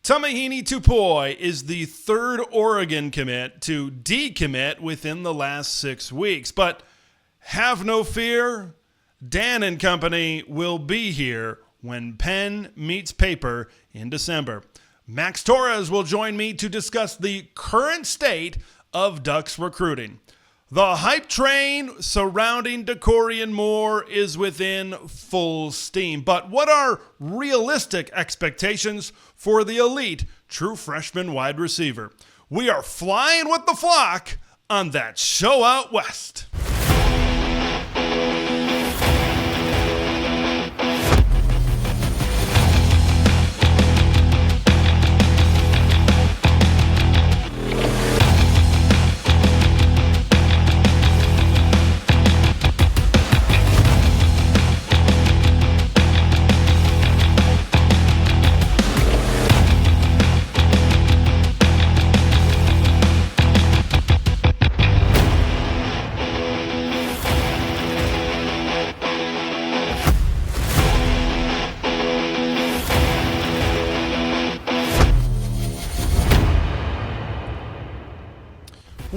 Tomuhini Topui is the third Oregon commit to decommit within the last 6 weeks. But have no fear, Dan and company will be here when pen meets paper in December. Max Torres will join me to discuss the current state of Ducks recruiting. The hype train surrounding Dakorien Moore is within full steam. But what are realistic expectations for the elite true freshman wide receiver? We are flying with the flock on That Show Out West.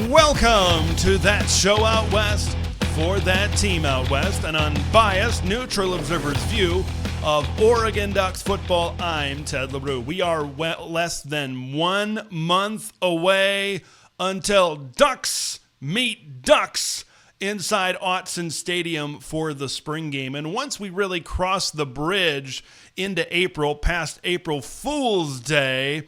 Welcome to That Show Out West for that team out west, an unbiased, neutral observer's view of Oregon Ducks football. I'm Ted LaRue. We are less than 1 month away until Ducks meet Ducks inside Autzen Stadium for the spring game. And once we really cross the bridge into April, past April Fool's Day,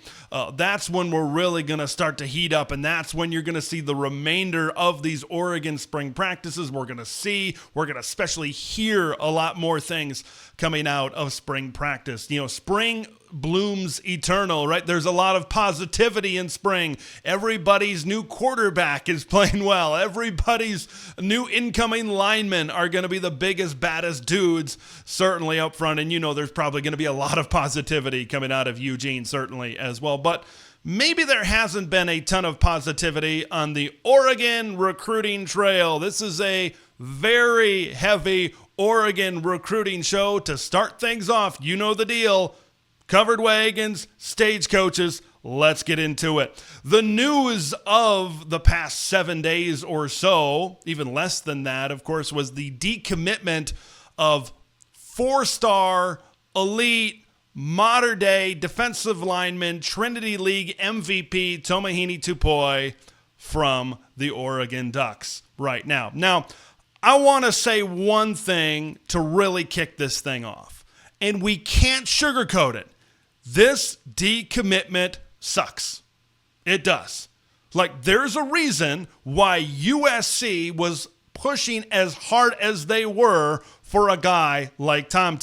that's when we're really going to start to heat up, and that's when you're going to see the remainder of these Oregon spring practices. We're going to especially hear a lot more things coming out of spring practice. You know, spring blooms eternal, right? There's a lot of positivity in spring. Everybody's new quarterback is playing well. Everybody's new incoming linemen are going to be the biggest, baddest dudes, certainly up front. And you know there's probably going to be a lot of positivity coming out of Eugene, certainly as well. But maybe there hasn't been a ton of positivity on the Oregon recruiting trail. This is a very heavy Oregon recruiting show to start things off. You know the deal. Covered wagons, stagecoaches, let's get into it. The news of the past 7 days or so, even less than that, of course, was the decommitment of 4-star, elite, modern-day defensive lineman, Trinity League MVP Tomuhini Topui from the Oregon Ducks right now. Now, I want to say one thing to really kick this thing off, and we can't sugarcoat it. This decommitment sucks. It does. Like, there's a reason why USC was pushing as hard as they were for a guy like Tom.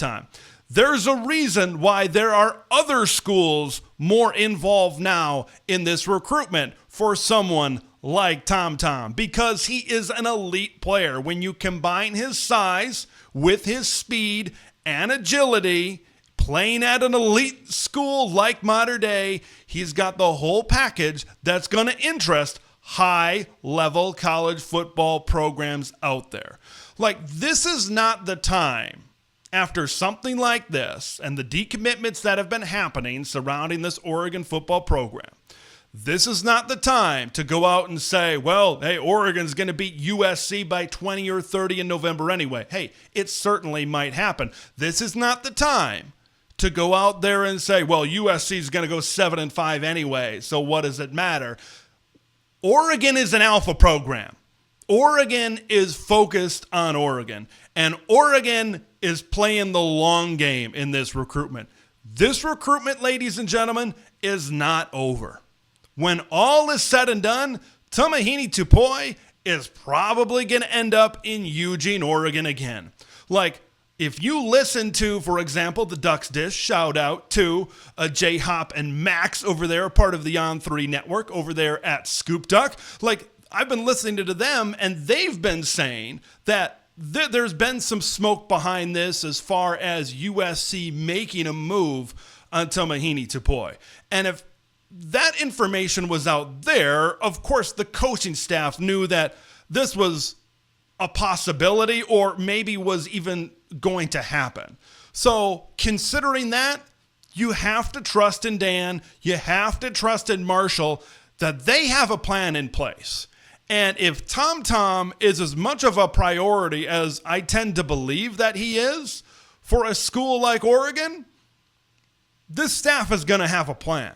There's a reason why there are other schools more involved now in this recruitment for someone like Tom, because he is an elite player. When you combine his size with his speed and agility, playing at an elite school like Mater Dei, he's got the whole package that's going to interest high-level college football programs out there. Like, this is not the time, after something like this and the decommitments that have been happening surrounding this Oregon football program, this is not the time to go out and say, well, hey, Oregon's going to beat USC by 20 or 30 in November anyway. Hey, it certainly might happen. This is not the time to go out there and say, well, USC is going to go 7-5 anyway, so what does it matter? Oregon is an alpha program. Oregon is focused on Oregon, and Oregon is playing the long game in this recruitment. This recruitment, ladies and gentlemen, is not over. When all is said and done, Tomuhini Topui is probably going to end up in Eugene, Oregon again. Like, if you listen to, for example, the Ducks Dish, shout out to J-Hop and Max over there, part of the On3 network over there at ScoopDuck. Like, I've been listening to them, and they've been saying that there's been some smoke behind this as far as USC making a move on Tomuhini Topui. And if that information was out there, of course, the coaching staff knew that this was a possibility or maybe was even going to happen. So considering that, You have to trust in Dan. You have to trust in Marshall that they have a plan in place. And if Tom is as much of a priority as I tend to believe that he is for a school like Oregon, this staff is going to have a plan.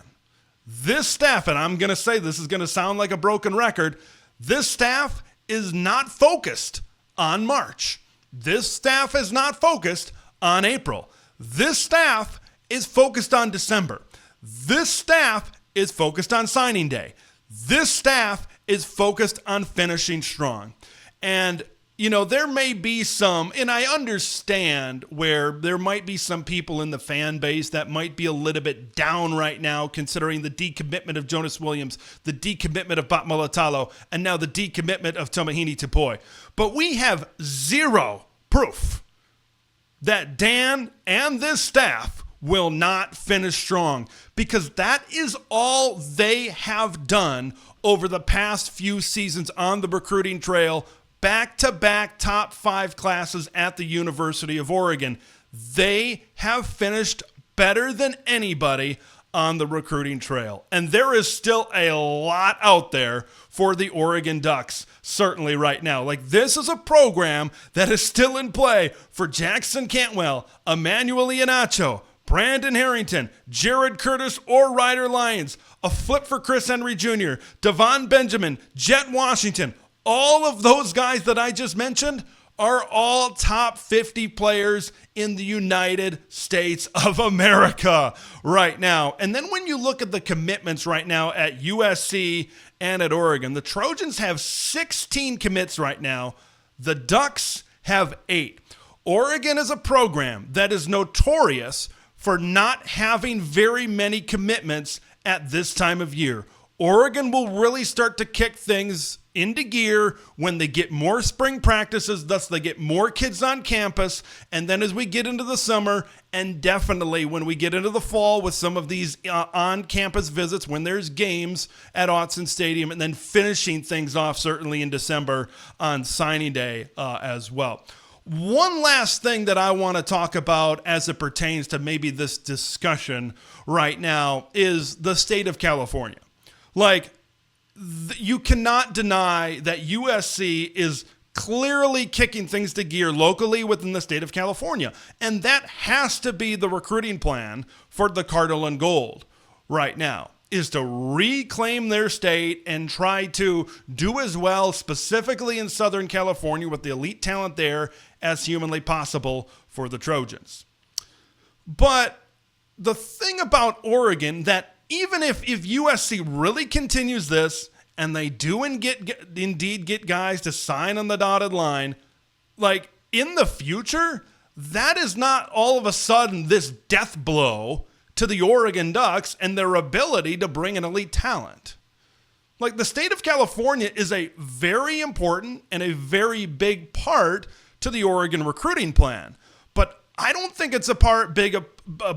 This staff, and I'm going to say this is going to sound like a broken record, this staff is not focused on March. This staff is not focused on April. This staff is focused on December. This staff is focused on signing day. This staff is focused on finishing strong. And, you know, there may be some, and I understand where there might be some people in the fan base that might be a little bit down right now, considering the decommitment of Jonas Williams, the decommitment of Bat Malatalo, and now the decommitment of Tomuhini Topui. But we have zero proof that Dan and this staff will not finish strong, because that is all they have done over the past few seasons on the recruiting trail. Back-to-back top 5 classes at the University of Oregon. They have finished better than anybody on the recruiting trail. And there is still a lot out there for the Oregon Ducks, certainly right now. Like, this is a program that is still in play for Jackson Cantwell, Emmanuel Iheanacho, Brandon Harrington, Jared Curtis, or Ryder Lyons. A flip for Chris Henry Jr., Devon Benjamin, Jet Washington. All of those guys that I just mentioned are all top 50 players in the United States of America right now. And then when you look at the commitments right now at USC and at Oregon, the Trojans have 16 commits right now. The Ducks have 8. Oregon is a program that is notorious for not having very many commitments at this time of year. Oregon will really start to kick things into gear when they get more spring practices, thus they get more kids on campus, and then as we get into the summer, and definitely when we get into the fall with some of these on-campus visits when there's games at Autzen Stadium, and then finishing things off certainly in December on signing day as well. One last thing that I want to talk about as it pertains to maybe this discussion right now is the state of California. Like, you cannot deny that USC is clearly kicking things to gear locally within the state of California. And that has to be the recruiting plan for the Cardinal and Gold right now, is to reclaim their state and try to do as well, specifically in Southern California with the elite talent there, as humanly possible for the Trojans. But the thing about Oregon, that even if USC really continues this and they do indeed get guys to sign on the dotted line, like in the future, that is not all of a sudden this death blow to the Oregon Ducks and their ability to bring in elite talent. Like, the state of California is a very important and a very big part to the Oregon recruiting plan. But I don't think it's a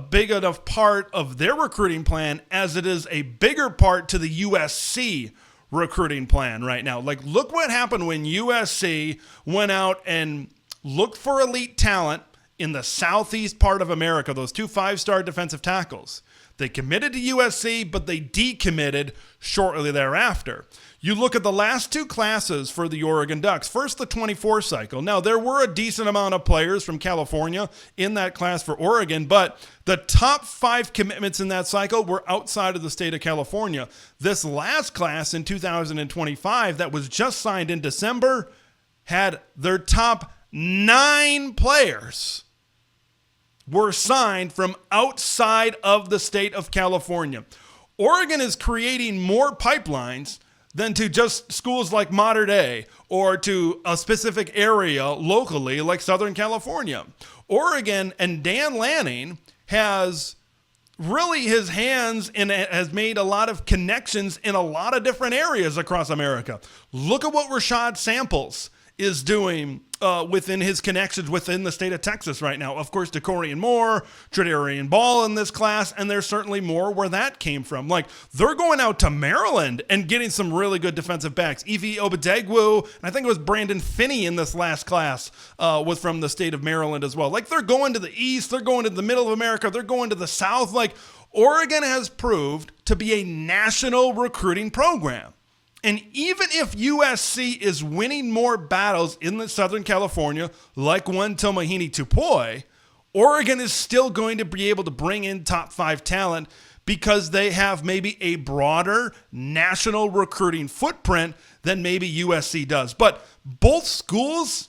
big enough part of their recruiting plan as it is a bigger part to the USC recruiting plan right now. Like, look what happened when USC went out and looked for elite talent in the southeast part of America, those 2 5-star defensive tackles. They committed to USC, but they decommitted shortly thereafter. You look at the last 2 classes for the Oregon Ducks. First, the 24 cycle. Now, there were a decent amount of players from California in that class for Oregon, but the top 5 commitments in that cycle were outside of the state of California. This last class in 2025 that was just signed in December had their top 9 players were signed from outside of the state of California. Oregon is creating more pipelines than to just schools like Mater Dei or to a specific area locally like Southern California. Oregon and Dan Lanning has really his hands in it, has made a lot of connections in a lot of different areas across America. Look at what Rashad Samples is doing within his connections within the state of Texas right now. Of course, Dakorien Moore, Tredarian Ball in this class, and there's certainly more where that came from. Like, they're going out to Maryland and getting some really good defensive backs. Evie Obadegwu, and I think it was Brandon Finney in this last class, was from the state of Maryland as well. Like, they're going to the east, they're going to the middle of America, they're going to the south. Like, Oregon has proved to be a national recruiting program. And even if USC is winning more battles in the Southern California, like one Tomuhini Topui, Oregon is still going to be able to bring in top 5 talent because they have maybe a broader national recruiting footprint than maybe USC does. But both schools,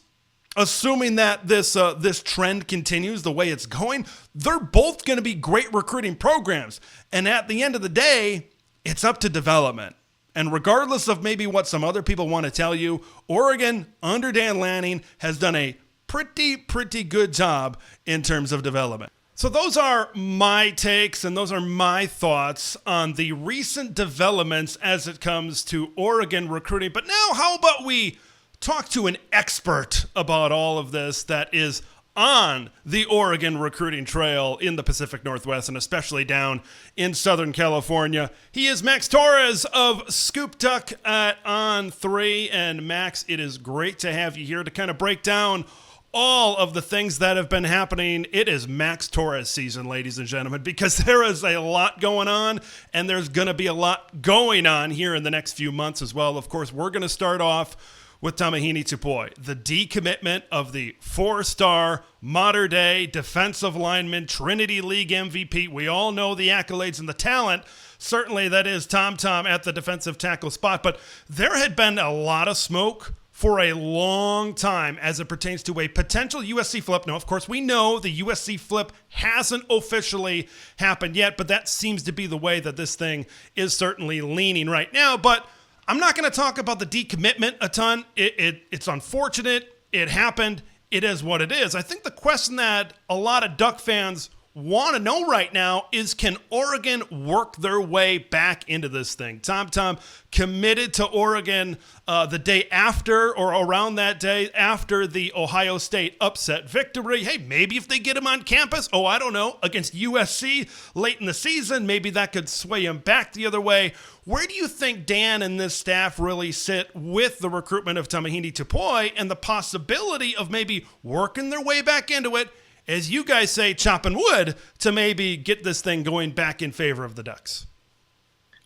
assuming that this trend continues the way it's going, they're both going to be great recruiting programs. And at the end of the day, it's up to development. And regardless of maybe what some other people want to tell you, Oregon, under Dan Lanning, has done a pretty good job in terms of development. So those are my takes and those are my thoughts on the recent developments as it comes to Oregon recruiting. But now how about we talk to an expert about all of this that is on the Oregon recruiting trail in the Pacific Northwest and especially down in Southern California. He is Max Torres of ScoopDuck at On3. And Max, it is great to have you here to kind of break down all of the things that have been happening. It is Max Torres season, ladies and gentlemen, because there is a lot going on and there's going to be a lot going on here in the next few months as well. Of course, we're going to start off with Tomuhini Topui, the decommitment of the 4-star, modern-day defensive lineman, Trinity League MVP. We all know the accolades and the talent. Certainly that is Tom at the defensive tackle spot. But there had been a lot of smoke for a long time as it pertains to a potential USC flip. Now, of course, we know the USC flip hasn't officially happened yet, but that seems to be the way that this thing is certainly leaning right now. But I'm not going to talk about the decommitment a ton. It's unfortunate. It happened. It is what it is. I think the question that a lot of Duck fans want to know right now is, can Oregon work their way back into this thing? Tom committed to Oregon the day after or around that day after the Ohio State upset victory. Hey, maybe if they get him on campus, I don't know, against USC late in the season, maybe that could sway him back the other way. Where do you think Dan and this staff really sit with the recruitment of Tomuhini Topui and the possibility of maybe working their way back into it, as you guys say, chopping wood, to maybe get this thing going back in favor of the Ducks?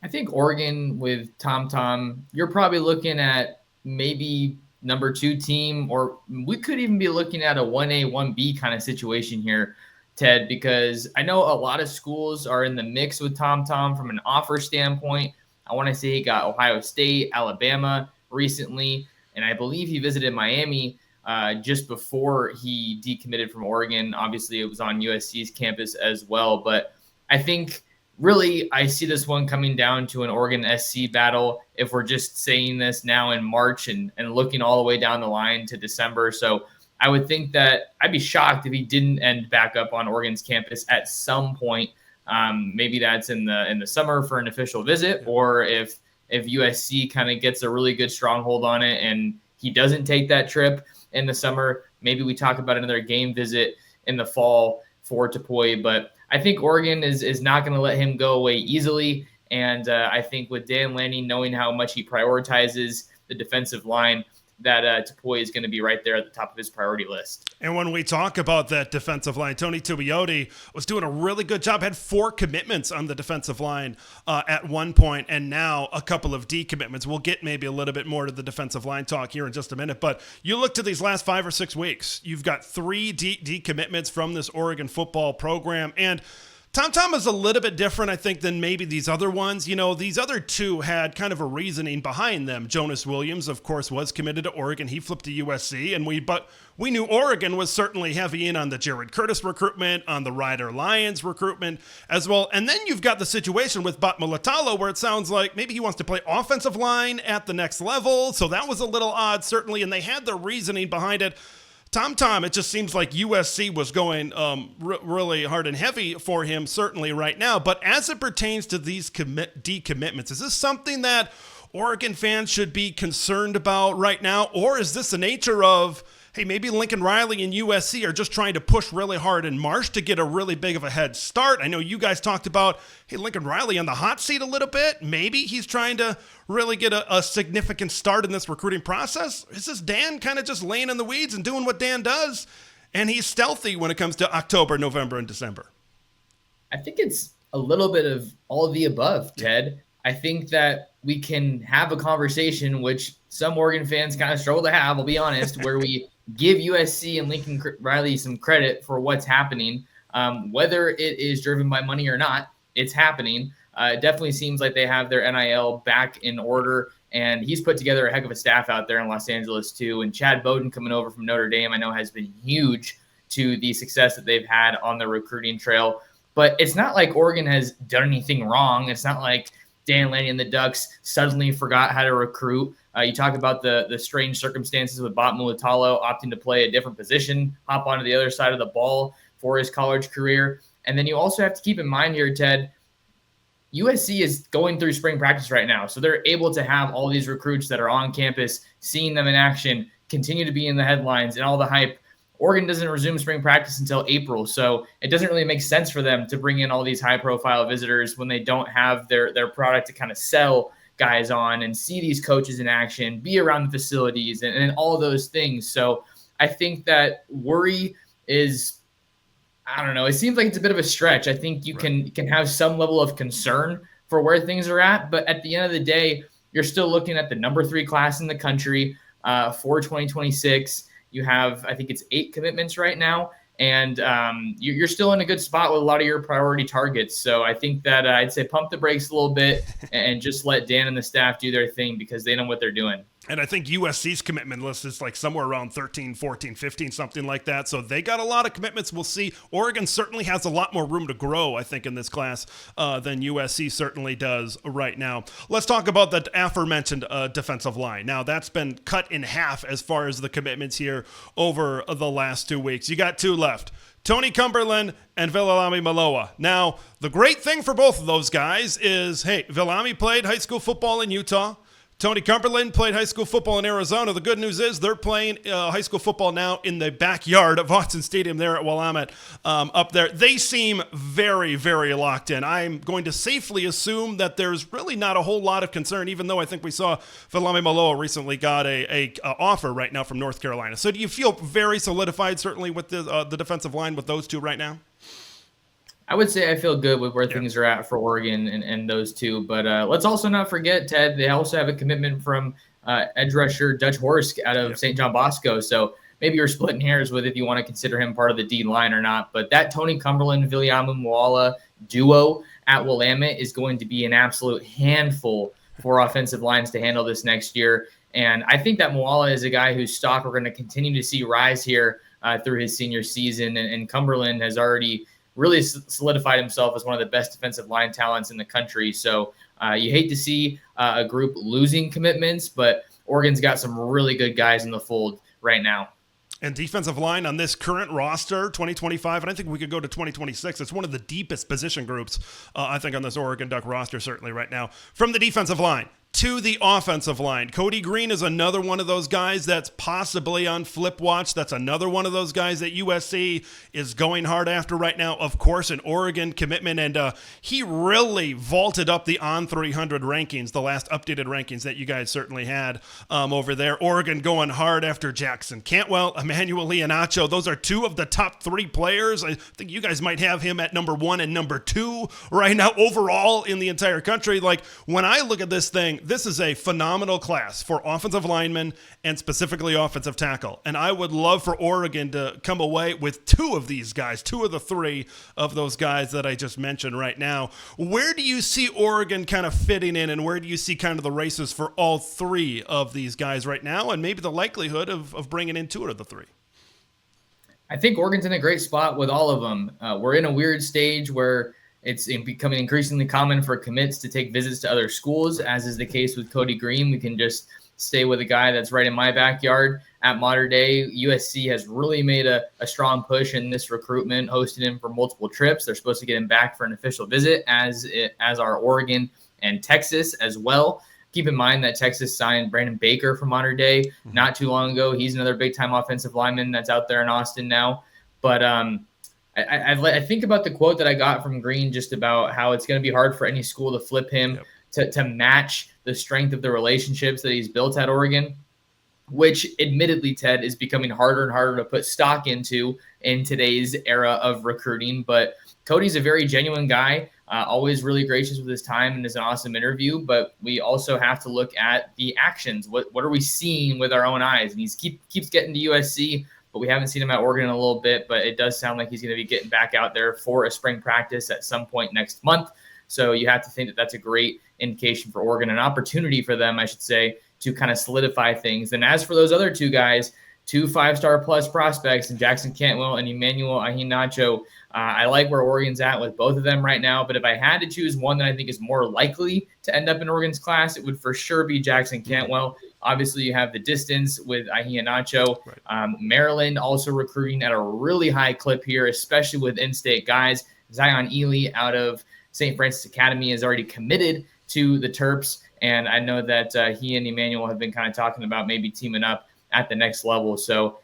I think Oregon with Tom, you're probably looking at maybe number 2 team, or we could even be looking at a 1A, 1B kind of situation here, Ted, because I know a lot of schools are in the mix with Tom from an offer standpoint. I want to say he got Ohio State, Alabama recently, and I believe he visited Miami just before he decommitted from Oregon. Obviously, it was on USC's campus as well. But I think really I see this one coming down to an Oregon SC battle if we're just saying this now in March and looking all the way down the line to December. So I would think that I'd be shocked if he didn't end back up on Oregon's campus at some point. Maybe that's in the summer for an official visit, or if USC kind of gets a really good stronghold on it and he doesn't take that trip in the summer, maybe we talk about another game visit in the fall for Topui. But I think Oregon is not going to let him go away easily. And I think with Dan Lanning knowing how much he prioritizes the defensive line, that Topui is going to be right there at the top of his priority list. And when we talk about that defensive line, Tony Tuioti was doing a really good job, had 4 commitments on the defensive line at one point, and now a couple of decommitments. We'll get maybe a little bit more to the defensive line talk here in just a minute, but you look to these last 5 or 6 weeks, you've got 3 decommitments from this Oregon football program, and Tom is a little bit different, I think, than maybe these other ones. You know, these other 2 had kind of a reasoning behind them. Jonas Williams, of course, was committed to Oregon. He flipped to USC, but we knew Oregon was certainly heavy in on the Jared Curtis recruitment, on the Ryder Lyons recruitment as well. And then you've got the situation with Bat Mulatalo where it sounds like maybe he wants to play offensive line at the next level. So that was a little odd, certainly, and they had their reasoning behind it. Tom, it just seems like USC was going really hard and heavy for him, certainly right now. But as it pertains to these decommitments, is this something that Oregon fans should be concerned about right now? Or is this the nature of, hey, maybe Lincoln Riley and USC are just trying to push really hard in March to get a really big of a head start. I know you guys talked about, hey, Lincoln Riley on the hot seat a little bit. Maybe he's trying to really get a significant start in this recruiting process. Is this Dan kind of just laying in the weeds and doing what Dan does? And he's stealthy when it comes to October, November, and December. I think it's a little bit of all of the above, Ted. I think that we can have a conversation, which some Oregon fans kind of struggle to have, I'll be honest, where we give USC and Lincoln Riley some credit for what's happening. Whether it is driven by money or not, it's happening. It definitely seems like they have their NIL back in order, and he's put together a heck of a staff out there in Los Angeles too. And Chad Bowden coming over from Notre Dame, I know has been huge to the success that they've had on the recruiting trail. But it's not like Oregon has done anything wrong. It's not like Dan Lanning and the Ducks suddenly forgot how to recruit. You talk about the strange circumstances with Bot Mulatalo opting to play a different position, hop onto the other side of the ball for his college career. And then you also have to keep in mind here, Ted, USC is going through spring practice right now. So they're able to have all these recruits that are on campus, seeing them in action, continue to be in the headlines and all the hype. Oregon doesn't resume spring practice until April, so it doesn't really make sense for them to bring in all these high-profile visitors when they don't have their product to kind of sell guys on and see these coaches in action, be around the facilities, and all those things. So I think that worry is, I don't know, it seems like it's a bit of a stretch. I think you can have some level of concern for where things are at, but at the end of the day, you're still looking at the number 3 class in the country for 2026. You have, I think it's 8 commitments right now, and you're still in a good spot with a lot of your priority targets. So I think that I'd say pump the brakes a little bit and just let Dan and the staff do their thing because they know what they're doing. And I think USC's commitment list is like somewhere around 13, 14, 15, something like that. So they got a lot of commitments. We'll see. Oregon certainly has a lot more room to grow, I think, in this class than USC certainly does right now. Let's talk about the aforementioned defensive line. Now, that's been cut in half as far as the commitments here over the last 2 weeks. You got 2 left. Tony Cumberland and Viliami Maloa. Now, the great thing for both of those guys is, hey, Viliami played high school football in Utah. Tony Cumberland played high school football in Arizona. The good news is they're playing high school football now in the backyard of Autzen Stadium there at Willamette up there. They seem very, very locked in. I'm going to safely assume that there's really not a whole lot of concern, even though I think we saw Viliami Maloa recently got a offer right now from North Carolina. So do you feel very solidified, certainly, with the defensive line with those 2 right now? I would say I feel good with where things are at for Oregon and those 2. But let's also not forget, Ted, they also have a commitment from edge rusher Dutch Horsk out of St. John Bosco. So maybe you're splitting hairs with if you want to consider him part of the D line or not. But that Tony Cumberland, Viliami Moala duo at Willamette is going to be an absolute handful for offensive lines to handle this next year. And I think that Moala is a guy whose stock we're going to continue to see rise here through his senior season. And Cumberland has already really solidified himself as one of the best defensive line talents in the country. So you hate to see a group losing commitments, but Oregon's got some really good guys in the fold right now. And defensive line on this current roster, 2025, and I think we could go to 2026. It's one of the deepest position groups, I think, on this Oregon Duck roster, certainly right now. From the defensive line to the offensive line, Cody Green is another one of those guys that's possibly on flip watch. That's another one of those guys that USC is going hard after right now. Of course, an Oregon commitment, and he really vaulted up the On 300 rankings, the last updated rankings that you guys certainly had over there. Oregon going hard after Jackson Cantwell, Emmanuel Iheanacho. Those are 2 of the top 3 players. I think you guys might have him at number 1 and number 2 right now overall in the entire country. Like, when I look at this thing, this is a phenomenal class for offensive linemen and specifically offensive tackle. And I would love for Oregon to come away with 2 of these guys, 2 of the 3 of those guys that I just mentioned right now. Where do you see Oregon kind of fitting in, and where do you see kind of the races for all 3 of these guys right now, and maybe the likelihood of bringing in 2 of the 3? I think Oregon's in a great spot with all of them. We're in a weird stage where it's becoming increasingly common for commits to take visits to other schools, as is the case with Cody Green. We can just stay with a guy that's right in my backyard at Mater Dei. USC has really made a strong push in this recruitment, hosted him for multiple trips. They're supposed to get him back for an official visit, as are Oregon and Texas as well. keep in mind that Texas signed Brandon Baker from Mater Dei not too long ago. He's another big-time offensive lineman that's out there in Austin now. But I think about the quote that I got from Green just about how it's going to be hard for any school to flip him to match the strength of the relationships that he's built at Oregon, which admittedly, Ted, is becoming harder and harder to put stock into in today's era of recruiting. But Cody's a very genuine guy, always really gracious with his time and is an awesome interview. But we also have to look at the actions. What are we seeing with our own eyes? And he keeps getting to USC, but we haven't seen him at Oregon in a little bit. But it does sound like he's going to be getting back out there for a spring practice at some point next month. So you have to think that that's a great indication for Oregon, an opportunity for them, I should say, to kind of solidify things. And as for those other two guys, 2 5-star plus prospects in Jackson Cantwell and Emmanuel Ahinacho, I like where Oregon's at with both of them right now. But if I had to choose one that I think is more likely to end up in Oregon's class, it would for sure be Jackson Cantwell. Obviously, you have the distance with Ahinacho. Right. Maryland also recruiting at a really high clip here, especially with in-state guys. Zion Ely out of St. Francis Academy is already committed to the Terps. And I know that he and Emmanuel have been kind of talking about maybe teaming up at the next level. So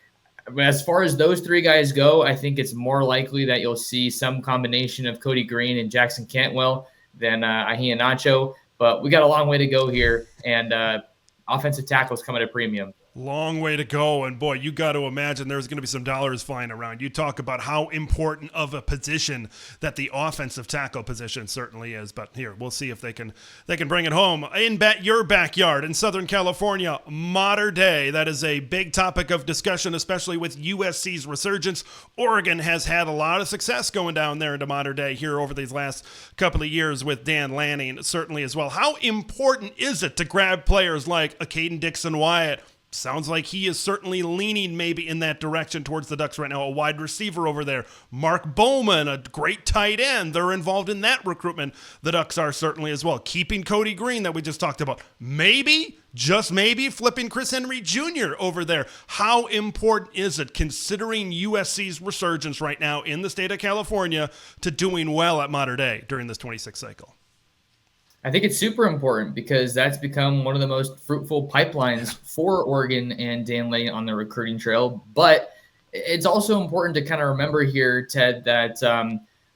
as far as those 3 guys go, I think it's more likely that you'll see some combination of Cody Green and Jackson Cantwell than Ahinacho. But we got a long way to go here, and offensive tackles come at a premium. Long way to go, and boy, you got to imagine there's going to be some dollars flying around. You talk about how important of a position that the offensive tackle position certainly is, but here, we'll see if they can bring it home. In your backyard in Southern California, Mater Dei, that is a big topic of discussion, especially with USC's resurgence. Oregon has had a lot of success going down there into Mater Dei here over these last couple of years with Dan Lanning, certainly as well. How important is it to grab players like a Caden Dixon-Wyatt? Sounds like he is certainly leaning maybe in that direction towards the Ducks right now. A wide receiver over there. Mark Bowman, a great tight end. They're involved in that recruitment. The Ducks are certainly as well. Keeping Cody Green that we just talked about. Maybe, just maybe, flipping Chris Henry Jr. over there. How important is it, considering USC's resurgence right now in the state of California, to doing well at Mater Dei during this 26th cycle? I think it's super important because that's become one of the most fruitful pipelines for Oregon and Dan Lanning on the recruiting trail. But it's also important to kind of remember here, Ted, that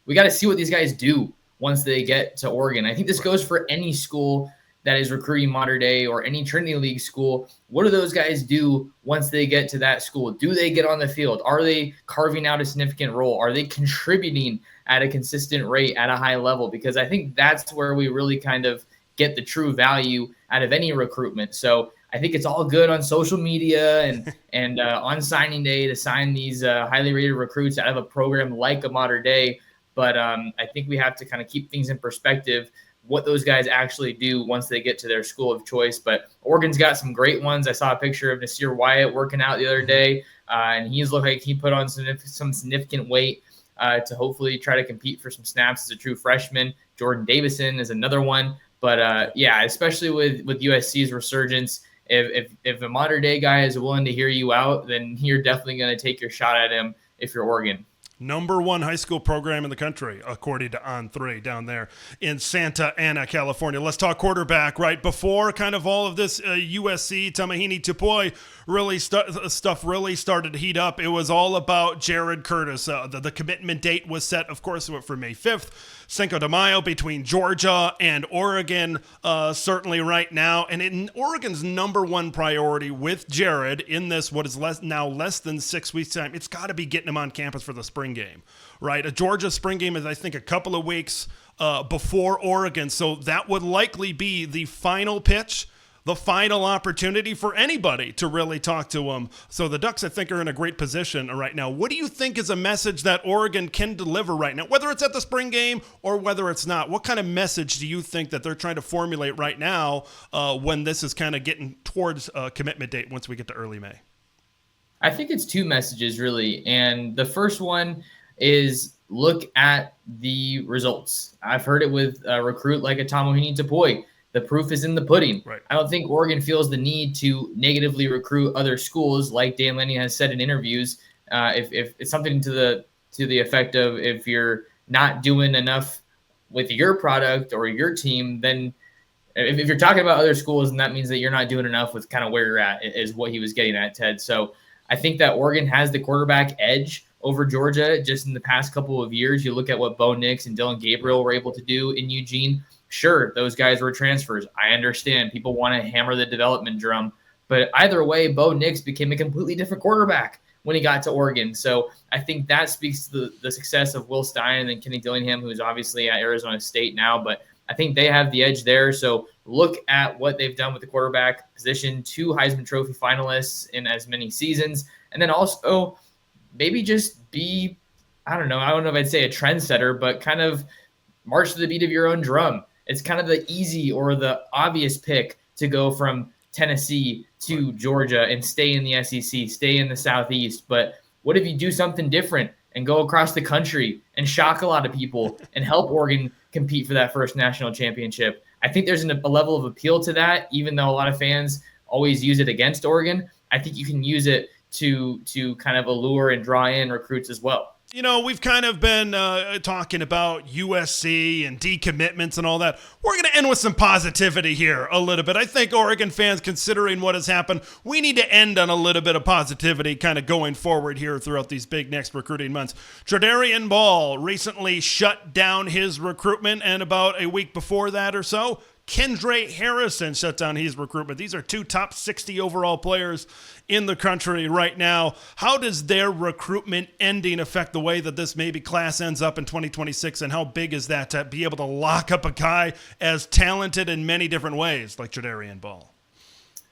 we got to see what these guys do once they get to Oregon. I think this goes for any school that is recruiting Mater Dei or any Trinity League school. What do those guys do once they get to that school? Do they get on the field? Are they carving out a significant role? Are they contributing at a consistent rate at a high level? Because I think that's where we really kind of get the true value out of any recruitment. So I think it's all good on social media and on signing day to sign these highly rated recruits out of a program like a Mater Dei. But I think we have to kind of keep things in perspective, what those guys actually do once they get to their school of choice. But Oregon's got some great ones. I saw a picture of Nasir Wyatt working out the other day, and he's looked like he put on some significant weight to hopefully try to compete for some snaps as a true freshman. Jordan Davison is another one. But yeah, especially with USC's resurgence, if a Mater Dei guy is willing to hear you out, then you're definitely going to take your shot at him if you're Oregon. Number 1 high school program in the country, according to On3 down there in Santa Ana, California. Let's talk quarterback, right? Before kind of all of this USC, Tomuhini Topui stuff really started to heat up. It was all about Jared Curtis. The commitment date was set, of course, for May 5th. Cinco de Mayo between Georgia and Oregon, certainly right now. And in Oregon's number 1 priority with Jared in this, what is less than 6 weeks' time, it's got to be getting him on campus for the spring game, right? A Georgia spring game is, I think, a couple of weeks before Oregon. So that would likely be the final pitch, the final opportunity for anybody to really talk to him. So the Ducks, I think, are in a great position right now. What do you think is a message that Oregon can deliver right now, whether it's at the spring game or whether it's not? What kind of message do you think that they're trying to formulate right now when this is kind of getting towards a commitment date once we get to early May? I think it's 2 messages, really. And the first one is look at the results. I've heard it with a recruit like a Tomuhini Topui. The proof is in the pudding. Right. I don't think Oregon feels the need to negatively recruit other schools, like Dan Lanning has said in interviews. If it's something to the effect of, if you're not doing enough with your product or your team, then if you're talking about other schools, and that means that you're not doing enough with kind of where you're at, is what he was getting at, Ted. So I think that Oregon has the quarterback edge over Georgia just in the past couple of years. You look at what Bo Nix and Dylan Gabriel were able to do in Eugene. Sure, those guys were transfers. I understand people want to hammer the development drum, but either way, Bo Nix became a completely different quarterback when he got to Oregon. So I think that speaks to the success of Will Stein and then Kenny Dillingham, who's obviously at Arizona State now, but I think they have the edge there. So look at what they've done with the quarterback position, 2 Heisman Trophy finalists in as many seasons. And then also maybe just be, I don't know if I'd say a trendsetter, but kind of march to the beat of your own drum. It's kind of the easy or the obvious pick to go from Tennessee to Georgia and stay in the SEC, stay in the Southeast. But what if you do something different and go across the country and shock a lot of people and help Oregon compete for that first national championship? I think there's a level of appeal to that, even though a lot of fans always use it against Oregon. I think you can use it to kind of allure and draw in recruits as well. You know, we've kind of been talking about USC and decommitments and all that. We're going to end with some positivity here a little bit. I think Oregon fans, considering what has happened, we need to end on a little bit of positivity kind of going forward here throughout these big next recruiting months. Dakorien Moore recently shut down his recruitment, and about a week before that or so, Kendra Harrison shut down his recruitment. These are 2 top 60 overall players in the country right now. How does their recruitment ending affect the way that this maybe class ends up in 2026, and how big is that to be able to lock up a guy as talented in many different ways like Dakorien Moore?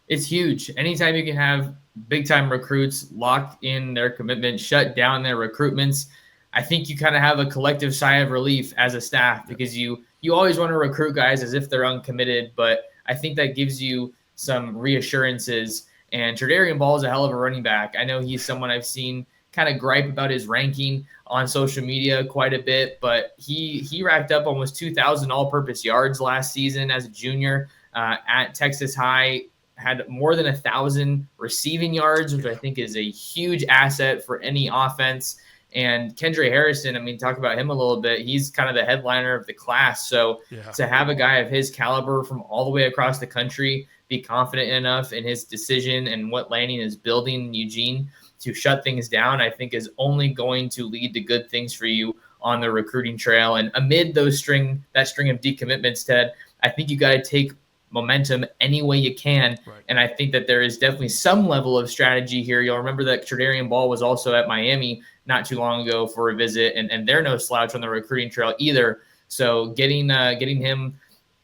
It's huge. Anytime you can have big-time recruits lock in their commitment, shut down their recruitments, I think you kind of have a collective sigh of relief as a staff, because you always want to recruit guys as if they're uncommitted, but I think that gives you some reassurances. And Dakorien Moore is a hell of a running back. I know he's someone I've seen kind of gripe about his ranking on social media quite a bit, but he racked up almost 2,000 all-purpose yards last season as a junior at Texas High, had more than 1,000 receiving yards, which I think is a huge asset for any offense. And Kendra Harrison, I mean, talk about him a little bit. He's kind of the headliner of the class. So to have a guy of his caliber from all the way across the country be confident enough in his decision and what Lanning is building in Eugene to shut things down, I think is only going to lead to good things for you on the recruiting trail. And amid that string of decommitments, Ted, I think you got to take momentum any way you can. Right. And I think that there is definitely some level of strategy here. You'll remember that Dakorien Moore was also at Miami not too long ago for a visit, and they're no slouch on the recruiting trail either. So getting him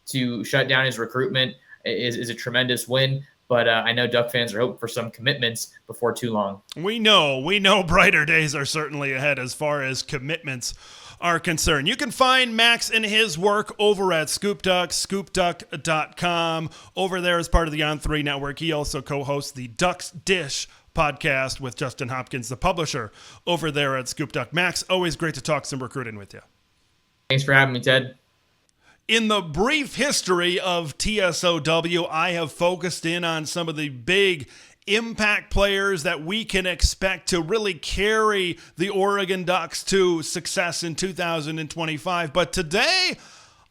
to shut down his recruitment is a tremendous win. But I know Duck fans are hoping for some commitments before too long. We know brighter days are certainly ahead as far as commitments are concerned. You can find Max and his work over at ScoopDuck, ScoopDuck.com. Over there as part of the On3 network. He also co-hosts the Ducks Dish podcast with Justin Hopkins, the publisher over there at ScoopDuck. Max, always great to talk some recruiting with you. Thanks for having me, Ted. In the brief history of TSOW, I have focused in on some of the big impact players that we can expect to really carry the Oregon Ducks to success in 2025. But today,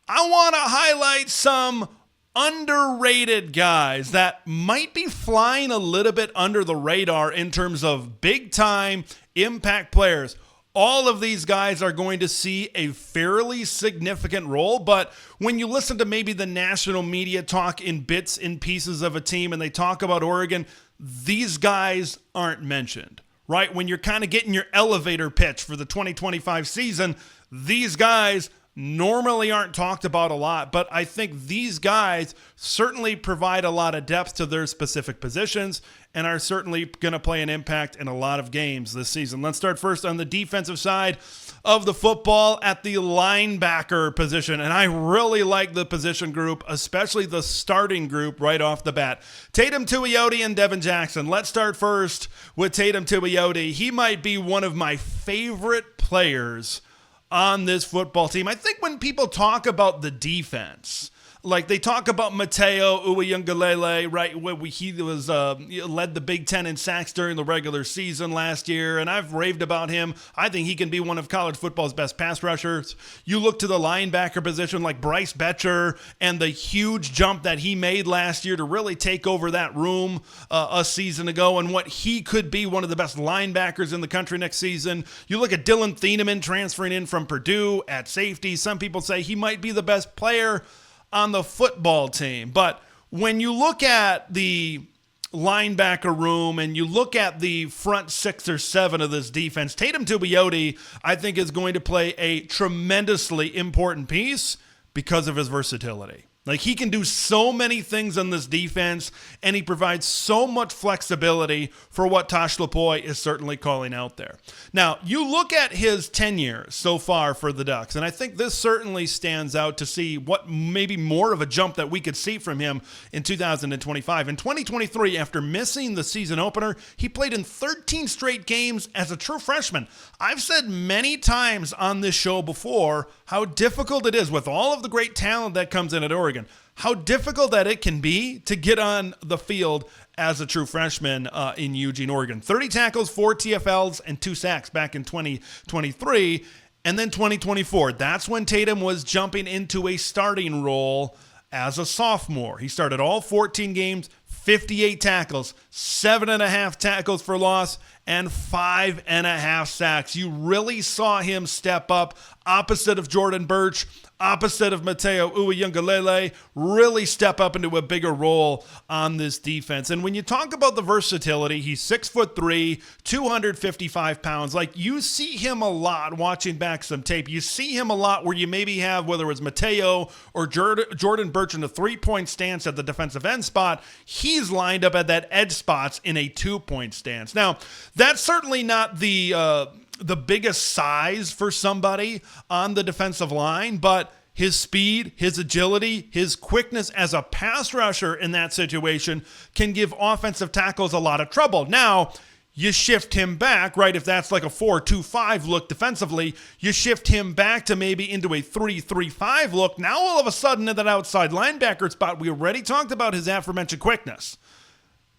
I want to highlight some underrated guys that might be flying a little bit under the radar in terms of big-time impact players. All of these guys are going to see a fairly significant role, but when you listen to maybe the national media talk in bits and pieces of a team and they talk about Oregon, these guys aren't mentioned, right? When you're kind of getting your elevator pitch for the 2025 season, these guys normally aren't talked about a lot, but I think these guys certainly provide a lot of depth to their specific positions and are certainly going to play an impact in a lot of games this season. Let's start first on the defensive side of the football at the linebacker position, and I really like the position group, especially the starting group right off the bat. Tatum Tuioti and Devin Jackson. Let's start first with Tatum Tuioti. He might be one of my favorite players on this football team. I think when people talk about the defense, Like they talk about Mateo Uyunglele, right? He was led the Big Ten in sacks during the regular season last year, and I've raved about him. I think he can be one of college football's best pass rushers. You look to the linebacker position like Bryce Betcher and the huge jump that he made last year to really take over that room a season ago, and what he could be one of the best linebackers in the country next season. You look at Dylan Thieneman transferring in from Purdue at safety. Some people say he might be the best player on the football team. But when you look at the linebacker room and you look at the front 6 or 7 of this defense, Tatum Tuioti, I think, is going to play a tremendously important piece because of his versatility. Like, he can do so many things on this defense, and he provides so much flexibility for what Tosh Lupoi is certainly calling out there. Now, you look at his tenure so far for the Ducks, and I think this certainly stands out to see what maybe more of a jump that we could see from him in 2025. In 2023, after missing the season opener, he played in 13 straight games as a true freshman. I've said many times on this show before how difficult it is with all of the great talent that comes in at Oregon, how difficult that it can be to get on the field as a true freshman in Eugene, Oregon. 30 tackles, 4 TFLs, and 2 sacks back in 2023. And then 2024, that's when Tatum was jumping into a starting role as a sophomore. He started all 14 games, 58 tackles, 7.5 tackles for loss, and 5.5 sacks. You really saw him step up opposite of Jordan Birch, opposite of Mateo Uyunglele, really step up into a bigger role on this defense. And when you talk about the versatility, he's 6'3", 255 pounds. Like, you see him a lot watching back some tape. You see him a lot where you maybe have, whether it's Mateo or Jordan Birch in a 3-point stance at the defensive end spot, he's lined up at that edge spots in a 2-point stance. Now, that's certainly not the biggest size for somebody on the defensive line, but his speed, his agility, his quickness as a pass rusher in that situation can give offensive tackles a lot of trouble. Now, you shift him back, right? If that's like a 4-2-5 look defensively, you shift him back to maybe into a 3-3-5 look. Now, all of a sudden, in that outside linebacker spot, we already talked about his aforementioned quickness.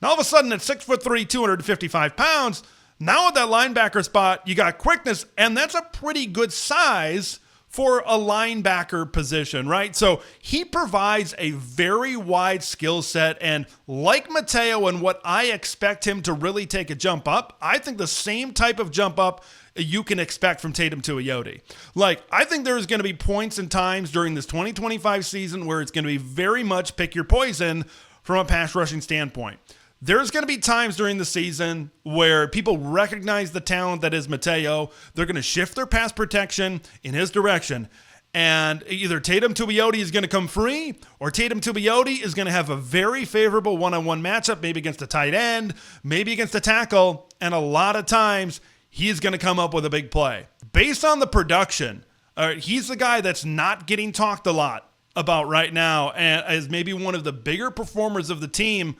Now, all of a sudden, at 6'3", 255 pounds, now at that linebacker spot, you got quickness, and that's a pretty good size for a linebacker position, right? So he provides a very wide skill set, and like Mateo and what I expect him to really take a jump up, I think the same type of jump up you can expect from Tatum Tuioti. Like, I think there's going to be points and times during this 2025 season where it's going to be very much pick your poison from a pass rushing standpoint. There's going to be times during the season where people recognize the talent that is Mateo. They're going to shift their pass protection in his direction. And either Tatum Tuioti is going to come free, or Tatum Tuioti is going to have a very favorable one-on-one matchup, maybe against a tight end, maybe against a tackle. And a lot of times, he's going to come up with a big play. Based on the production, he's the guy that's not getting talked a lot about right now, and as maybe one of the bigger performers of the team.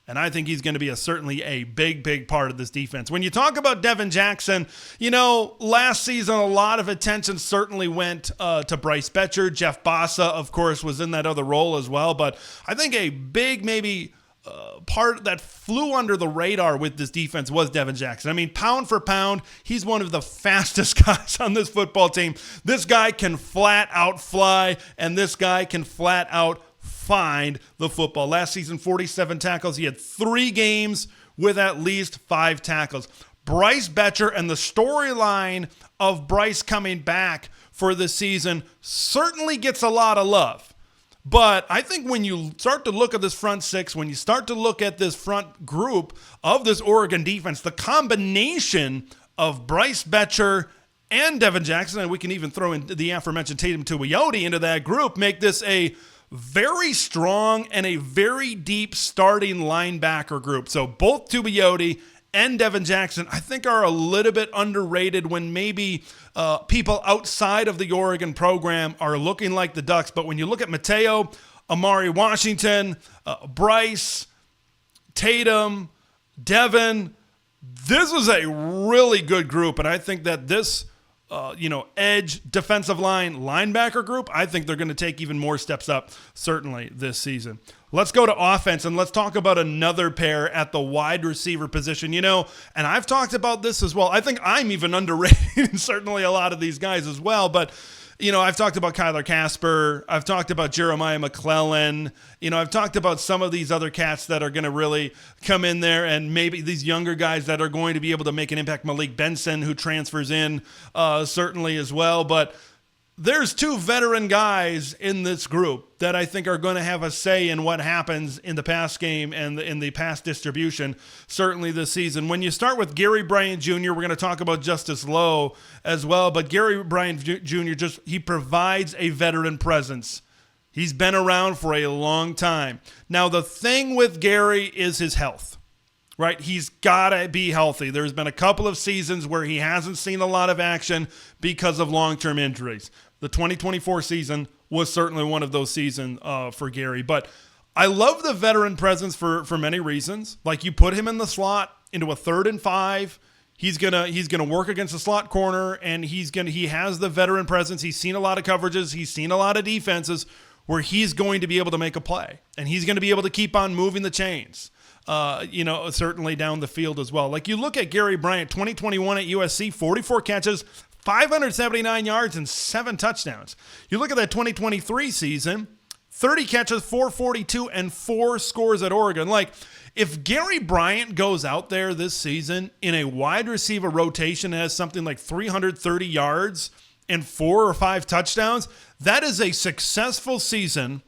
And I think he's going to be certainly a big, big part of this defense. When you talk about Devin Jackson, last season a lot of attention certainly went to Bryce Betcher. Jeff Bassa, of course, was in that other role as well. But I think a big maybe part that flew under the radar with this defense was Devin Jackson. I mean, pound for pound, he's one of the fastest guys on this football team. This guy can flat out fly, and this guy can flat out find the football. Last season, 47 tackles. He had 3 games with at least 5 tackles. Bryce Betcher, and the storyline of Bryce coming back for this season certainly gets a lot of love. But I think when you start to look at this front 6, when you start to look at this front group of this Oregon defense, the combination of Bryce Betcher and Devin Jackson, and we can even throw in the aforementioned Tatum Tuioti into that group, make this a very strong and a very deep starting linebacker group. So both Tuioti and Devin Jackson, I think, are a little bit underrated when maybe people outside of the Oregon program are looking like the Ducks. But when you look at Mateo, Amari Washington, Bryce, Tatum, Devin, this was a really good group. And I think that this edge, defensive line, linebacker group, I think they're going to take even more steps up, certainly, this season. Let's go to offense, and let's talk about another pair at the wide receiver position. And I've talked about this as well. I think I'm even underrated, certainly a lot of these guys as well, but I've talked about Kyler Casper. I've talked about Jeremiah McClellan. I've talked about some of these other cats that are going to really come in there, and maybe these younger guys that are going to be able to make an impact. Malik Benson, who transfers in, certainly as well. But there's two veteran guys in this group that I think are going to have a say in what happens in the pass game and in the pass distribution, certainly this season. When you start with Gary Bryant Jr., we're going to talk about Justice Lowe as well, but Gary Bryant Jr. he provides a veteran presence. He's been around for a long time. Now, the thing with Gary is his health, right? He's got to be healthy. There's been a couple of seasons where he hasn't seen a lot of action because of long-term injuries. The 2024 season was certainly one of those seasons for Gary. But I love the veteran presence for many reasons. Like, you put him in the slot into a 3rd and 5. He's gonna work against the slot corner, and he has the veteran presence. He's seen a lot of coverages. He's seen a lot of defenses where he's going to be able to make a play, and he's going to be able to keep on moving the chains. Certainly down the field as well. Like, you look at Gary Bryant, 2021 at USC, 44 catches, 579 yards, and 7 touchdowns. You look at that 2023 season, 30 catches, 442, and 4 scores at Oregon. Like, if Gary Bryant goes out there this season in a wide receiver rotation and has something like 330 yards and 4 or 5 touchdowns, that is a successful season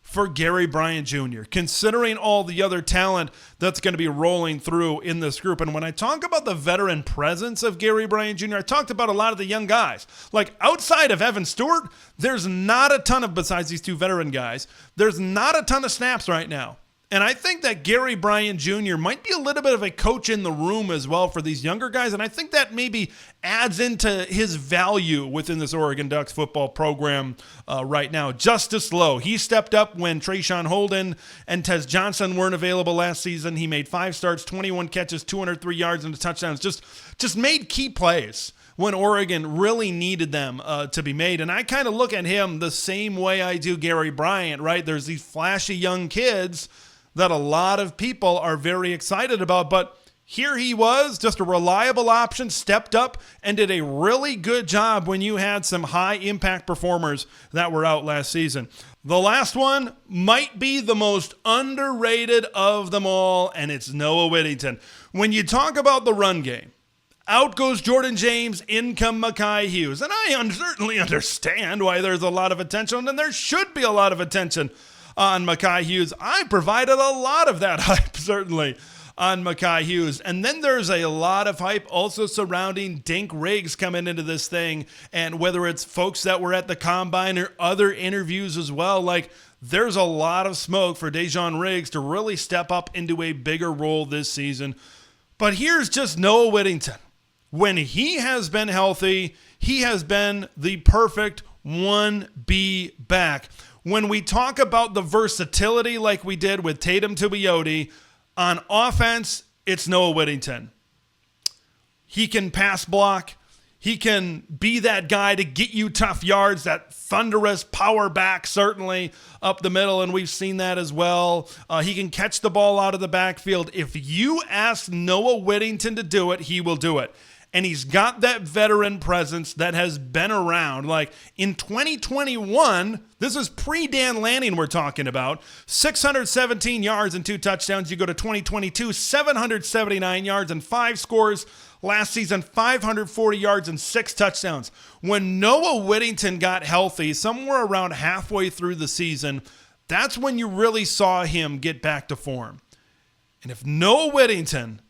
for Gary Bryant Jr., considering all the other talent that's going to be rolling through in this group. And when I talk about the veteran presence of Gary Bryant Jr., I talked about a lot of the young guys. Like, outside of Evan Stewart, there's not a ton of, besides these two veteran guys, there's not a ton of snaps right now. And I think that Gary Bryant Jr. might be a little bit of a coach in the room as well for these younger guys. And I think that maybe adds into his value within this Oregon Ducks football program right now. Justice Lowe, he stepped up when Trayshawn Holden and Tez Johnson weren't available last season. He made 5 starts, 21 catches, 203 yards, and touchdowns. Just made key plays when Oregon really needed them to be made. And I kind of look at him the same way I do Gary Bryant, right? There's these flashy young kids that a lot of people are very excited about, but here he was, just a reliable option, stepped up and did a really good job when you had some high-impact performers that were out last season. The last one might be the most underrated of them all, and it's Noah Whittington. When you talk about the run game, out goes Jordan James, in come Mekhi Hughes. And I certainly understand why there's a lot of attention, and there should be a lot of attention on Mekhi Hughes. I provided a lot of that hype, certainly, on Mekhi Hughes. And then there's a lot of hype also surrounding Dink Riggs coming into this thing, and whether it's folks that were at the Combine or other interviews as well, like, there's a lot of smoke for Dejon Riggs to really step up into a bigger role this season. But here's just Noah Whittington. When he has been healthy, he has been the perfect 1B back. When we talk about the versatility like we did with Tatum Tuioti, on offense, it's Noah Whittington. He can pass block. He can be that guy to get you tough yards, that thunderous power back, certainly up the middle, and we've seen that as well. He can catch the ball out of the backfield. If you ask Noah Whittington to do it, he will do it. And he's got that veteran presence that has been around. Like, in 2021, this is pre-Dan Lanning we're talking about, 617 yards and 2 touchdowns. You go to 2022, 779 yards and 5 scores. Last season, 540 yards and 6 touchdowns. When Noah Whittington got healthy, somewhere around halfway through the season, that's when you really saw him get back to form. And if Noah Whittington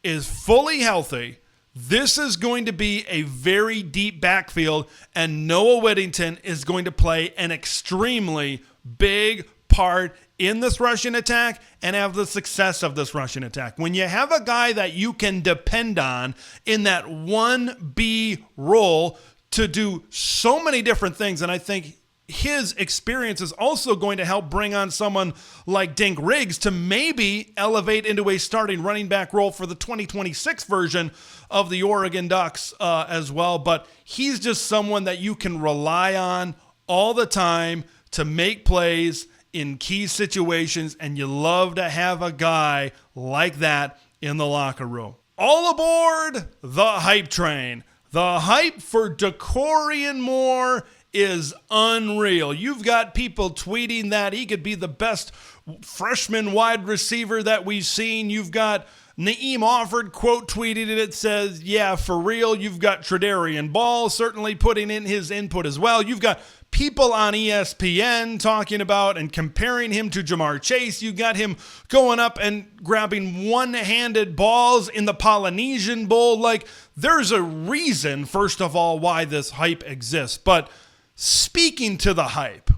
is fully healthy, this is going to be a very deep backfield, and Noah Whittington is going to play an extremely big part in this rushing attack and have the success of this rushing attack. When you have a guy that you can depend on in that 1B role to do so many different things, and I think his experience is also going to help bring on someone like Dink Riggs to maybe elevate into a starting running back role for the 2026 version of the Oregon Ducks as well. But he's just someone that you can rely on all the time to make plays in key situations, and you love to have a guy like that in the locker room. All aboard the hype train. The hype for Dakorien Moore is unreal. You've got people tweeting that he could be the best freshman wide receiver that we've seen. You've got Naeem Offord quote tweeted it. It says, yeah, for real. You've got Tredarian Ball certainly putting in his input as well. You've got people on ESPN talking about and comparing him to Jamar Chase. You got him going up and grabbing one-handed balls in the Polynesian Bowl. Like, there's a reason, first of all, why this hype exists. But speaking to the hype,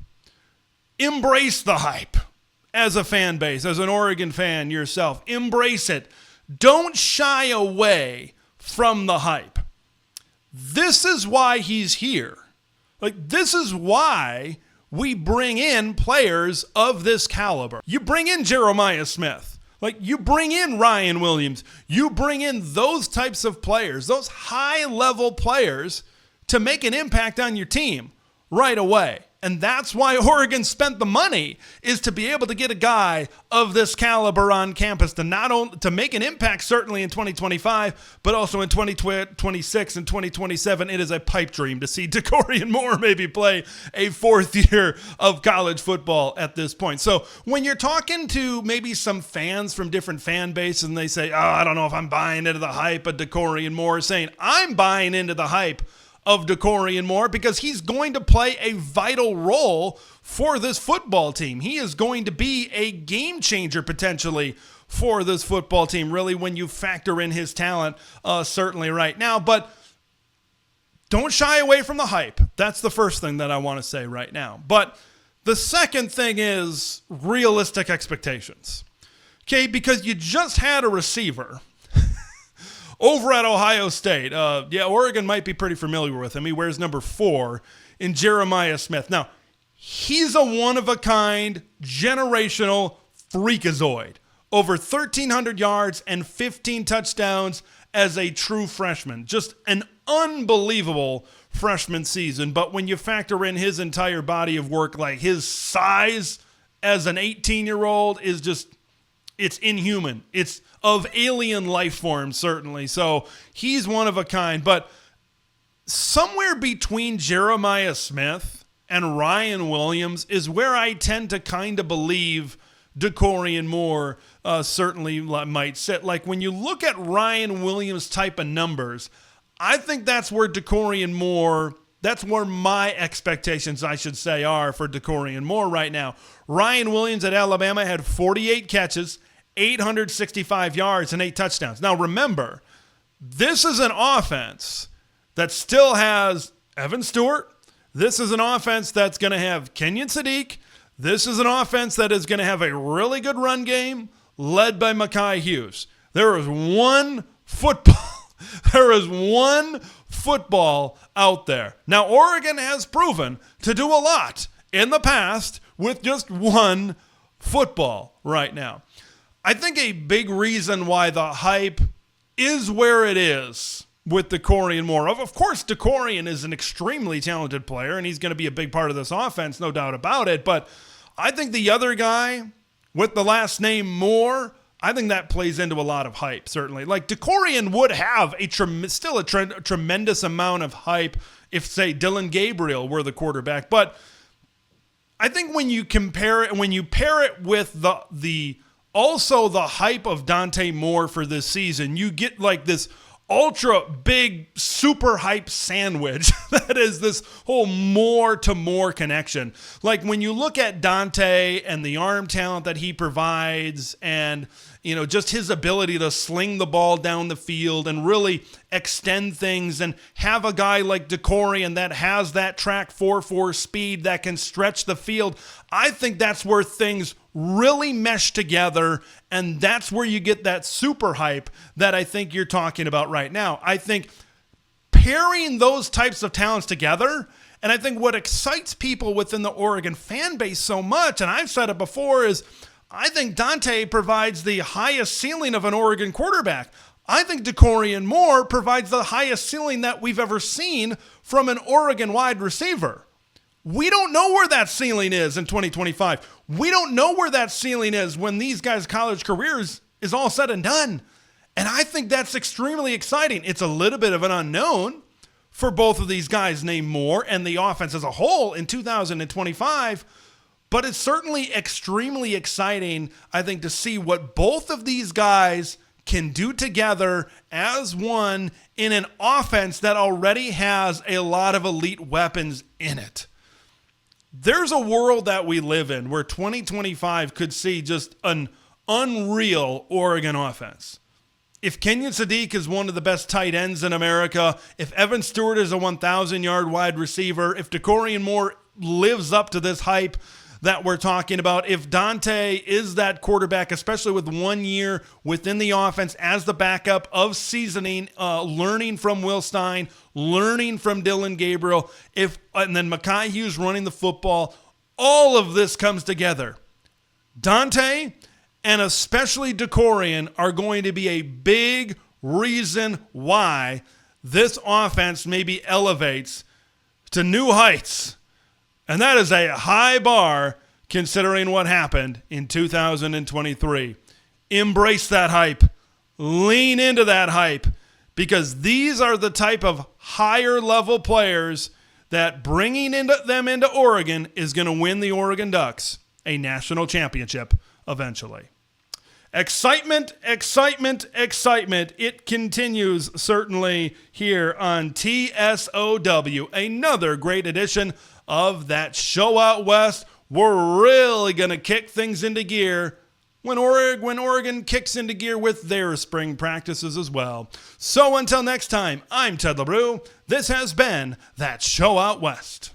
embrace the hype as a fan base, as an Oregon fan yourself. Embrace it. Don't shy away from the hype. This is why he's here. Like, this is why we bring in players of this caliber. You bring in Jeremiah Smith. Like, you bring in Ryan Williams. You bring in those types of players, those high-level players, to make an impact on your team right away. And that's why Oregon spent the money, is to be able to get a guy of this caliber on campus to not only to make an impact certainly in 2025, but also in 2026 and 2027. It is a pipe dream to see Dakorien Moore maybe play a fourth year of college football at this point. So when you're talking to maybe some fans from different fan bases and they say, oh, I don't know if I'm buying into the hype of Dakorien Moore, saying I'm buying into the hype of Dakorien Moore because he's going to play a vital role for this football team. He is going to be a game changer potentially for this football team, really, when you factor in his talent, certainly right now. But don't shy away from the hype. That's the first thing that I want to say right now. But the second thing is realistic expectations. Okay, because you just had a receiver over at Ohio State. Oregon might be pretty familiar with him. He wears number 4 in Jeremiah Smith. Now, he's a one-of-a-kind, generational freakazoid. Over 1,300 yards and 15 touchdowns as a true freshman. Just an unbelievable freshman season. But when you factor in his entire body of work, like his size as an 18-year-old is just, it's inhuman. It's of alien life form, certainly. So he's one of a kind. But somewhere between Jeremiah Smith and Ryan Williams is where I tend to kind of believe Dakorien Moore certainly might sit. Like, when you look at Ryan Williams type of numbers, I think that's where Dakorien Moore, that's where my expectations, I should say, are for Dakorien Moore right now. Ryan Williams at Alabama had 48 catches, 865 yards, and 8 touchdowns. Now, remember, this is an offense that still has Evan Stewart. This is an offense that's going to have Kenyon Sadiq. This is an offense that is going to have a really good run game led by Mekhi Hughes. There is one football. There is one football out there. Now, Oregon has proven to do a lot in the past with just one football right now. I think a big reason why the hype is where it is with Dakorien Moore. Of course, Dakorien is an extremely talented player, and he's going to be a big part of this offense, no doubt about it. But I think the other guy with the last name Moore, I think that plays into a lot of hype, certainly. Like, Dakorien would have a tremendous amount of hype if, say, Dylan Gabriel were the quarterback. But I think when you compare it, when you pair it with the hype of Dante Moore for this season, you get like this ultra big, super hype sandwich that is this whole Moore to Moore connection. Like, when you look at Dante and the arm talent that he provides, and just his ability to sling the ball down the field and really extend things, and have a guy like Dakorien that has that track 4.4 speed that can stretch the field, I think that's where things really mesh together, and that's where you get that super hype that I think you're talking about right now. I think pairing those types of talents together And I think what excites people within the Oregon fan base so much, and I've said it before, is I think Dante provides the highest ceiling of an Oregon quarterback. I think Dakorien Moore provides the highest ceiling that we've ever seen from an Oregon wide receiver. We don't know where that ceiling is in 2025. We don't know where that ceiling is when these guys' college careers is all said and done. And I think that's extremely exciting. It's a little bit of an unknown for both of these guys named Moore and the offense as a whole in 2025. But it's certainly extremely exciting, I think, to see what both of these guys can do together as one in an offense that already has a lot of elite weapons in it. There's a world that we live in where 2025 could see just an unreal Oregon offense. If Kenyon Sadiq is one of the best tight ends in America, if Evan Stewart is a 1,000-yard wide receiver, if Dakorien Moore lives up to this hype that we're talking about, if Dante is that quarterback, especially with 1 year within the offense as the backup of seasoning, learning from Will Stein, learning from Dylan Gabriel, and then Mekhi Hughes running the football, all of this comes together. Dante and especially Dakorien are going to be a big reason why this offense maybe elevates to new heights. And that is a high bar considering what happened in 2023. Embrace that hype. Lean into that hype, because these are the type of higher level players that bringing them into Oregon is going to win the Oregon Ducks a national championship eventually. Excitement, excitement, excitement. It continues certainly here on TSOW. Another great edition of that show out west. We're really going to kick things into gear when Oregon kicks into gear with their spring practices as well. So until next time, I'm Ted LaBrue. This has been that show out west.